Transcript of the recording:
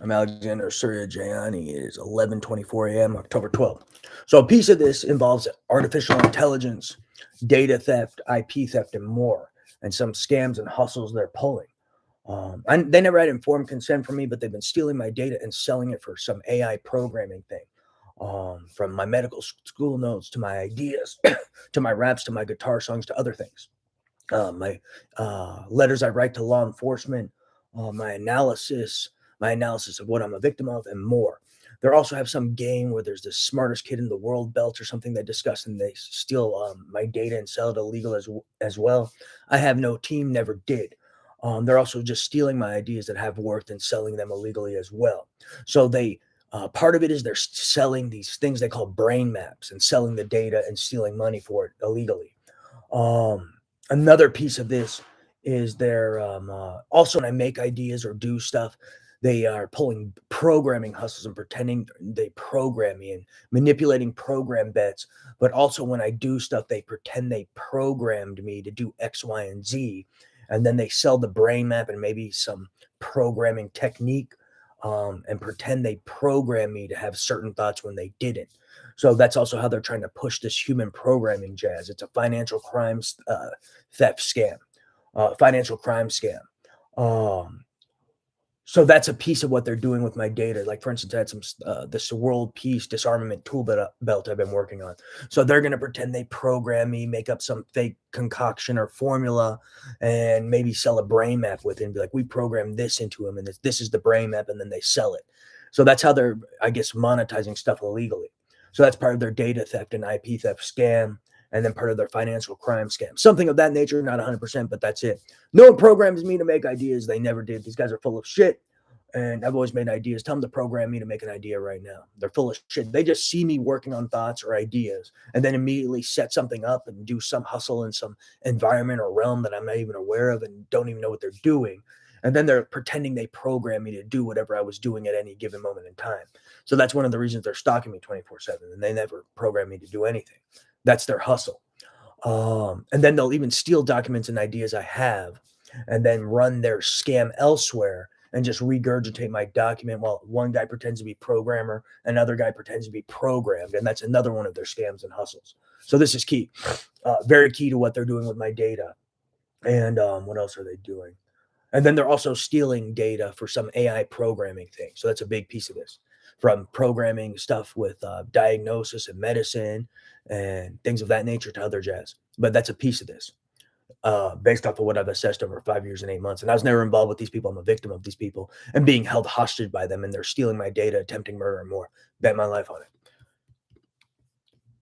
I'm Alexander Surya Jayani. It is 11:24 a.m., October 12th. So a piece of this involves artificial intelligence, data theft, IP theft, and more, and some scams and hustles they're pulling. They never had informed consent from me, but they've been stealing my data and selling it for some AI programming thing. From my medical school notes to my ideas, to my raps, to my guitar songs, to other things. My letters I write to law enforcement, my analysis of what I'm a victim of, and more. They also have some game where there's the smartest kid in the world belt or something they discuss, and they steal my data and sell it illegal as well. I have no team, never did. They're also just stealing my ideas that have worked and selling them illegally as well. So they part of it is they're selling these things they call brain maps and selling the data and stealing money for it illegally. Um, Another piece of this is they're also when I make ideas or do stuff, they are pulling programming hustles and pretending they program me and manipulating program bets. But also when I do stuff, they pretend they programmed me to do X, Y, and Z, and then they sell the brain map and maybe some programming technique, and pretend they programmed me to have certain thoughts when they didn't. So that's also how they're trying to push this human programming jazz. It's a financial crimes theft scam, financial crime scam. Um, so that's a piece of what they're doing with my data. Like for instance, I had some this world peace disarmament tool belt I've been working on. So they're gonna pretend they program me, make up some fake concoction or formula, and maybe sell a brain map with it and be like, we programmed this into him, and this is the brain map, and then they sell it. So that's how they're, I guess, monetizing stuff illegally. So that's part of their data theft and IP theft scam, and then part of their financial crime scam. Something of that nature, not 100%, but that's it. No one programs me to make ideas. They never did. These guys are full of shit. And I've always made ideas. Tell them to program me to make an idea right now. They're full of shit. They just see me working on thoughts or ideas and then immediately set something up and do some hustle in some environment or realm that I'm not even aware of and don't even know what they're doing. And then they're pretending they program me to do whatever I was doing at any given moment in time. So that's one of the reasons they're stalking me 24/7, and they never program me to do anything. That's their hustle. And then they'll even steal documents and ideas I have and then run their scam elsewhere and just regurgitate my document while one guy pretends to be programmer, another guy pretends to be programmed. And that's another one of their scams and hustles. So this is key, very key to what they're doing with my data. And what else are they doing? And then they're also stealing data for some AI programming thing. So that's a big piece of this, from programming stuff with diagnosis and medicine and things of that nature to other jazz. But that's a piece of this, based off of what I've assessed over 5 years and 8 months. And I was never involved with these people. I'm a victim of these people and being held hostage by them. And they're stealing my data, attempting murder, and more. Bet my life on it.